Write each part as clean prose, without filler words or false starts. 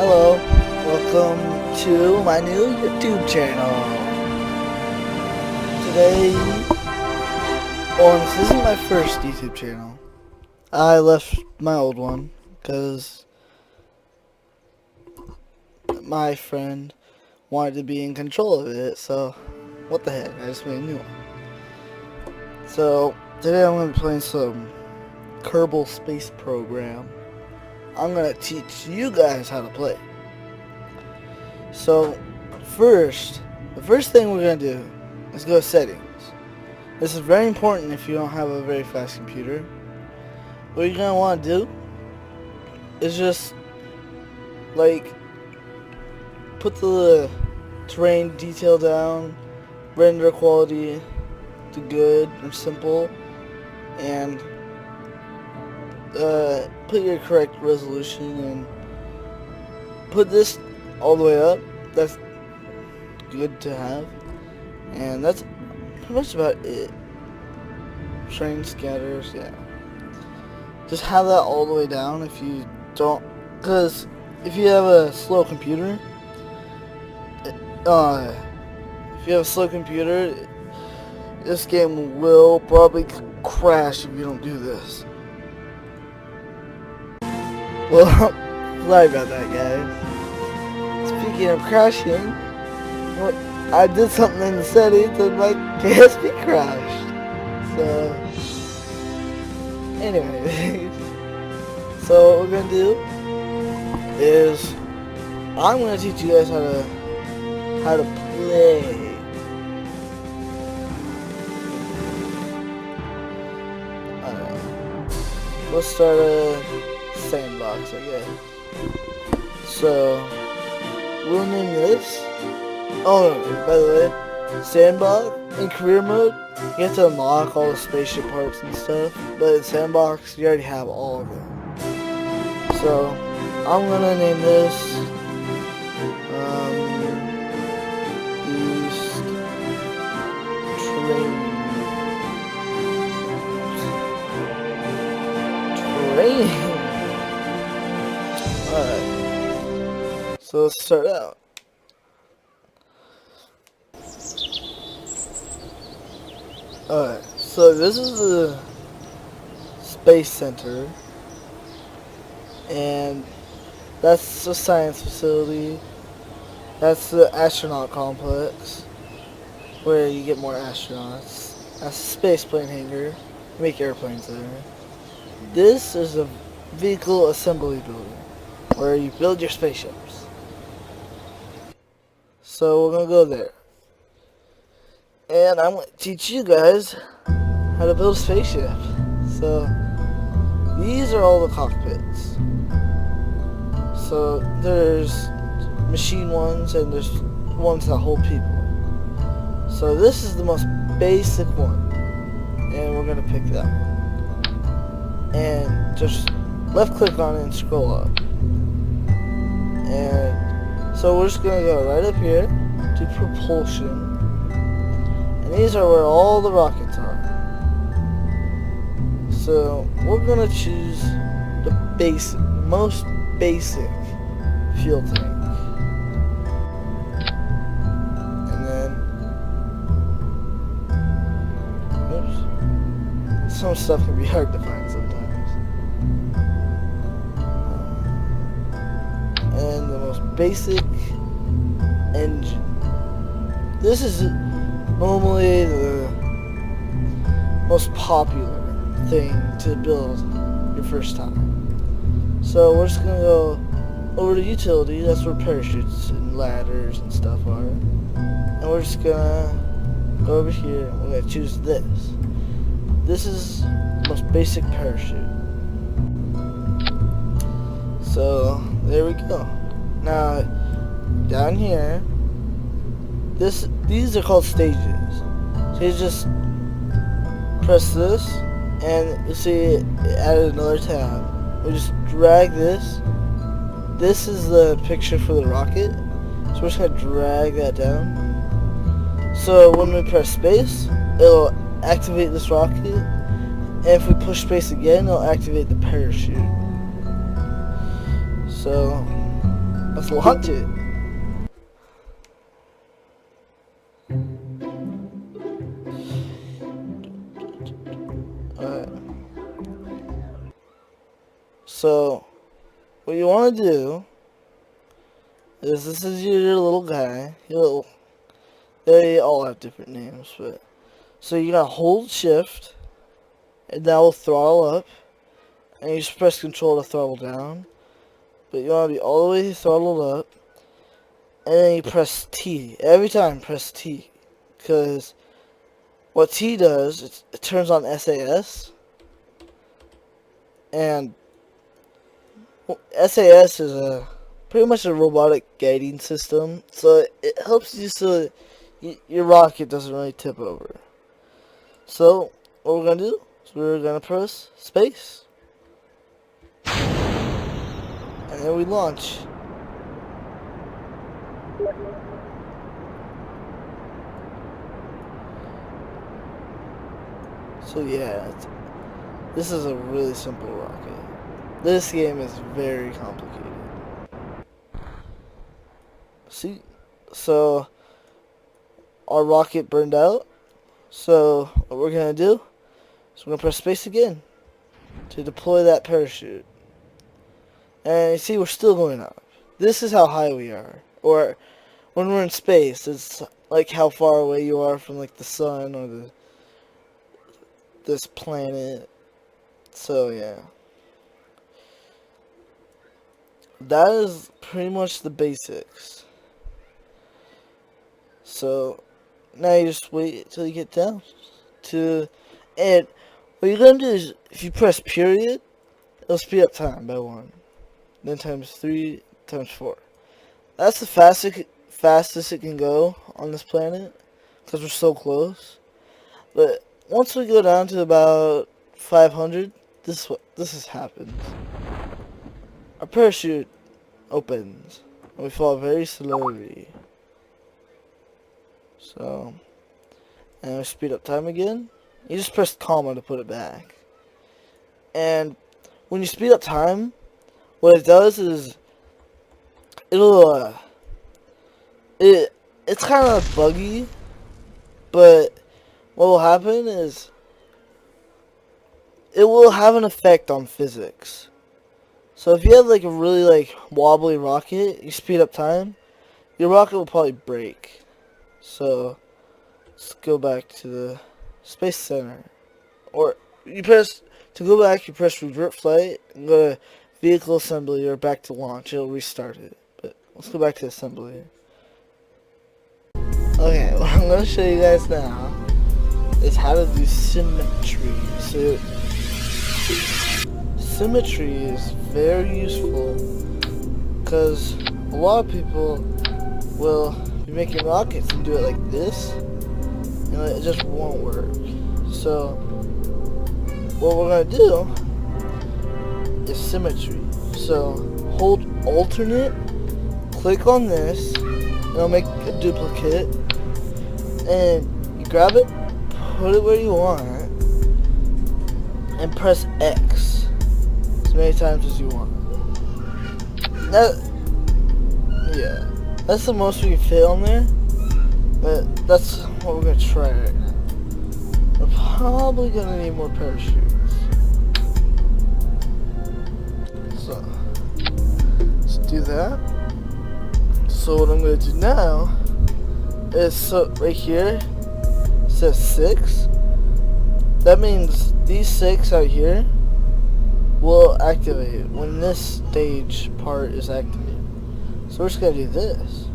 Hello, welcome to my new YouTube channel. Today, this isn't my first YouTube channel. I left my old one because my friend wanted to be in control of it, so what the heck, I just made a new one. So, today I'm going to be playing some Kerbal Space Program. I'm going to teach you guys how to play. So, the first thing we're going to do is go to settings. This is very important if you don't have a very fast computer. What you're going to want to do is just, put the terrain detail down, render quality to good or simple, and put your correct resolution and put this all the way up. That's good to have, and that's pretty much about it. Train scatters, yeah. Just have that all the way down if you don't, because if you have a slow computer, this game will probably crash if you don't do this. Well, sorry about that, guys. Speaking of crashing, I did something in the settings and my PSP crashed. So, anyway, so what we're gonna do is I'm gonna teach you guys how to play. Let's start a sandbox, I guess. So, we'll name this. Oh, no, by the way, sandbox, in career mode, you have to unlock all the spaceship parts and stuff, but in sandbox, you already have all of them. So, I'm gonna name this, East Train. Alright, so let's start out. Alright, so this is the Space Center, and that's the science facility. That's the astronaut complex, where you get more astronauts. That's the space plane hangar. You make airplanes there. This is a vehicle assembly building, where you build your spaceships. So we're gonna go there. And I'm going to teach you guys how to build a spaceship. So, these are all the cockpits. So, there's machine ones and there's ones that hold people. So, this is the most basic one. And we're going to pick that one. And just left click on it and scroll up. And so, we're just going to go right up here to propulsion. And these are where all the rockets are. So we're gonna choose the most basic fuel tank. And then, oops, some stuff can be hard to find sometimes. And the most basic engine. This is normally the most popular thing to build your first time. So we're just gonna go over to utility. That's where parachutes and ladders and stuff are. And we're just gonna go over here and we're gonna choose this. This is the most basic parachute. So there we go. Now down here, these are called stages. So you just press this, and you see it added another tab. We just drag this. This is the picture for the rocket. So we're just gonna drag that down. So when we press space, it'll activate this rocket. And if we push space again, it'll activate the parachute. So Let's launch it. Alright. So, what you want to do is this is your little guy. They all have different names, but so you gotta hold shift, and that will throttle up, and you just press control to throttle down. But you want to be all the way throttled up, and then you press T. Every time press T, because what T does, it turns on SAS, and SAS is pretty much a robotic guiding system, so it helps you so your rocket doesn't really tip over. So what we're gonna do is we're gonna press space, and then we launch. So yeah, this is a really simple rocket. This game is very complicated. See, so our rocket burned out. So what we're gonna do is we're gonna press space again to deploy that parachute. And you see, we're still going up. This is how high we are. Or when we're in space, it's like how far away you are from like the sun or this planet. So yeah. That is pretty much the basics. So now you just wait till you get down to, and what you're gonna do is if you press period, it'll speed up time by 1, then times 3, times 4. That's the fastest it can go on this planet because we're so close. But once we go down to about 500, this has happened. Our parachute opens, and we fall very slowly. So, and we speed up time again. You just press comma to put it back. And when you speed up time, what it does is it's kind of buggy, but what will happen is it will have an effect on physics. So if you have like a really like wobbly rocket, you speed up time, your rocket will probably break. So let's go back to the Space Center. Or you press to go back, you press revert flight and go to vehicle assembly or back to launch. It'll restart it. But let's go back to assembly. Okay, what I'm gonna show you guys now is how to do symmetry. So symmetry is very useful because a lot of people will be making rockets and do it like this, and it just won't work. So what we're gonna do is symmetry. So hold alternate, click on this, and it'll make a duplicate, and you grab it, put it where you want, and press X as many times as you want. That's the most we can fit on there, but that's what we're gonna try right now. We're probably gonna need more parachutes. So let's do that. So what I'm gonna do now is, so right here it says 6. That means these 6 out here will activate when this stage part is activated. So we're just gonna do this.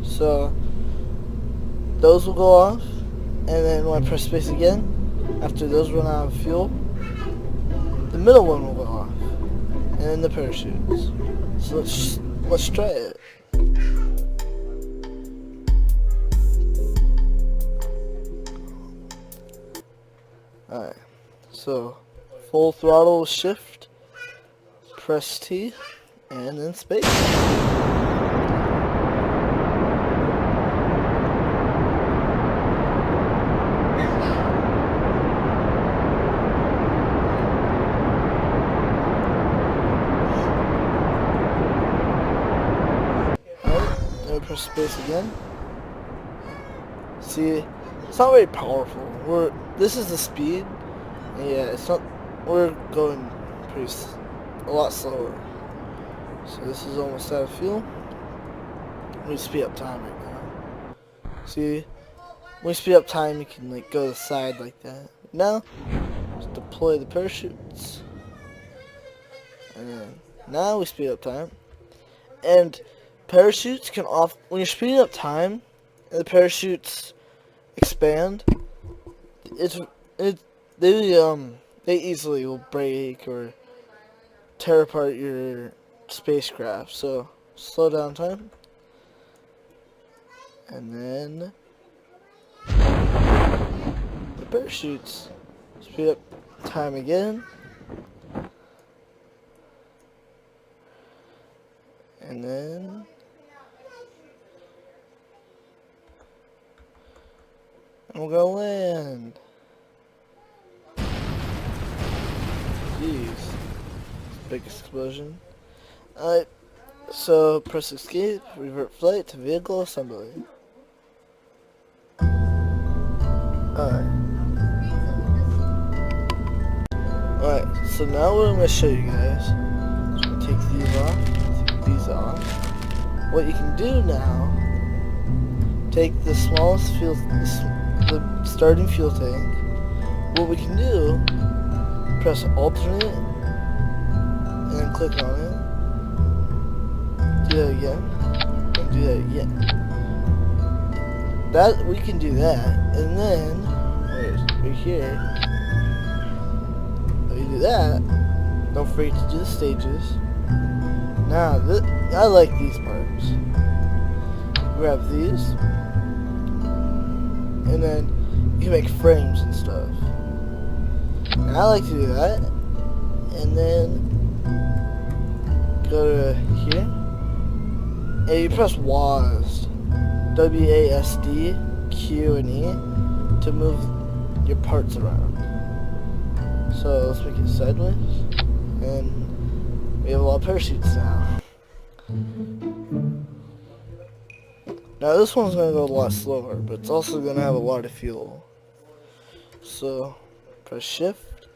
So those will go off, and then when I press space again, after those run out of fuel, the middle one will go off, and then the parachutes. So let's try it. Alright, so full throttle shift, press T, and then space. Press space again. See, it's not very powerful. This is the speed. And yeah, it's not. We're going a lot slower. So this is almost out of fuel. We speed up time right now. See, when we speed up time, you can like go to the side like that. Now, just deploy the parachutes, and then now we speed up time. And parachutes can when you're speeding up time, and the parachutes expand. They easily will break or tear apart your spacecraft. So slow down time, and then the parachutes speed up time again, and then we're gonna land. Jeez, big explosion. Alright, so press escape, revert flight to vehicle assembly. Alright, so now what I'm going to show you guys, so I'm going to take these off. What you can do now, take the smallest fuel, the starting fuel tank. What we can do, press alternate, and then click on it. Do that again, and do that again. We can do that, and then, right here, you do that, don't forget to do the stages. Now, I like these parts. Grab these, and then you can make frames and stuff. And I like to do that, and then go to here, and you press WASD, W-A-S-D, Q and E, to move your parts around. So let's make it sideways, and we have a lot of parachutes now. Now this one's going to go a lot slower, but it's also going to have a lot of fuel. So press Shift,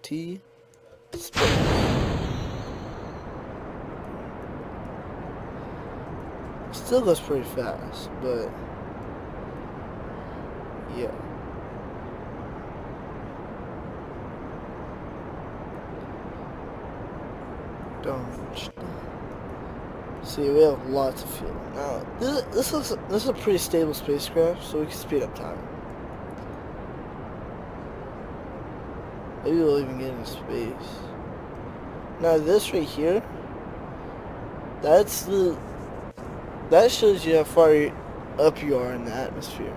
T, space. Still goes pretty fast, but yeah. See, we have lots of fuel. Now, this is a pretty stable spacecraft, so we can speed up time. Maybe we'll even get into space. Now, this right here, that shows you how far up you are in the atmosphere.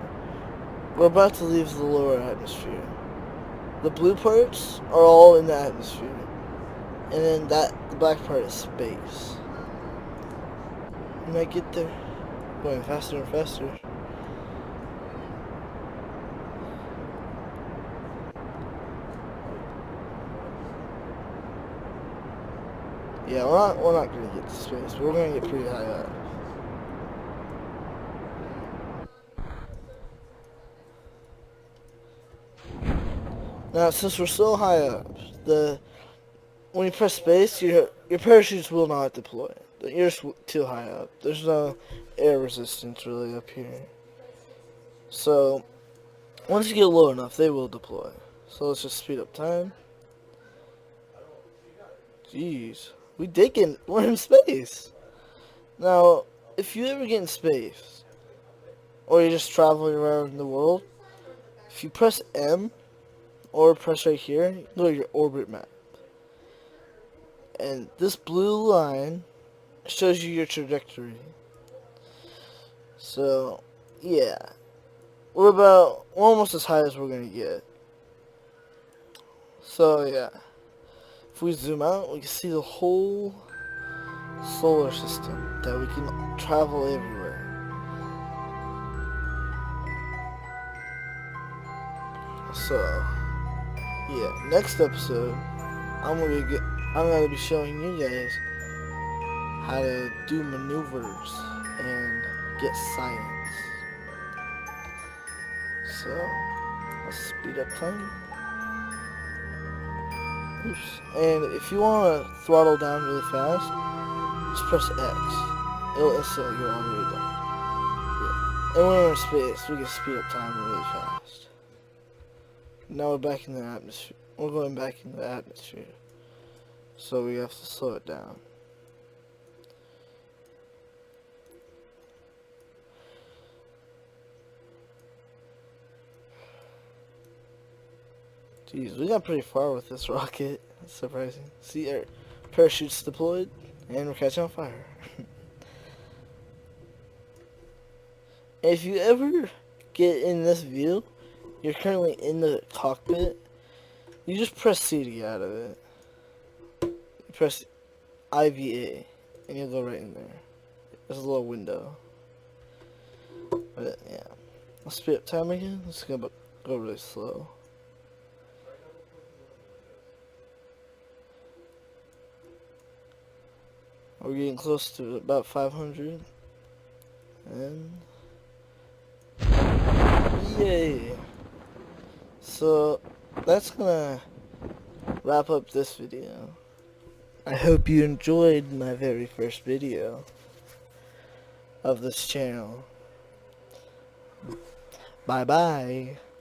We're about to leave the lower atmosphere. The blue parts are all in the atmosphere. And then the black part is space. We might get there. Going faster and faster. Yeah, we're not gonna get to space, but we're gonna get pretty high up. Now, since we're so high up, when you press space, your parachutes will not deploy. You're too high up. There's no air resistance really up here. So, once you get low enough, they will deploy. So let's just speed up time. Jeez, we're in space. Now, if you ever get in space, or you're just traveling around the world, if you press M, or press right here, you go to your orbit map. And this blue line shows you your trajectory. So, yeah. We're almost as high as we're going to get. So, yeah. If we zoom out, we can see the whole solar system, that we can travel everywhere. So, yeah, next episode, I'm gonna be showing you guys how to do maneuvers and get science. So, let's speed up time. Oops. And if you want to throttle down really fast, just press X. It'll instantly go all the way down. Yeah. And when we're in space, we can speed up time really fast. Now we're back in the atmosphere. We're going back in the atmosphere. So we have to slow it down. Jeez, we got pretty far with this rocket. That's surprising. See, our parachutes deployed, and we're catching on fire. If you ever get in this view, you're currently in the cockpit, you just press C to get out of it. You press IVA, and you'll go right in there. There's a little window. But yeah, let's speed up time again. Let's go really slow. We're getting close to about 500. And yay! So that's gonna wrap up this video. I hope you enjoyed my very first video of this channel. Bye bye.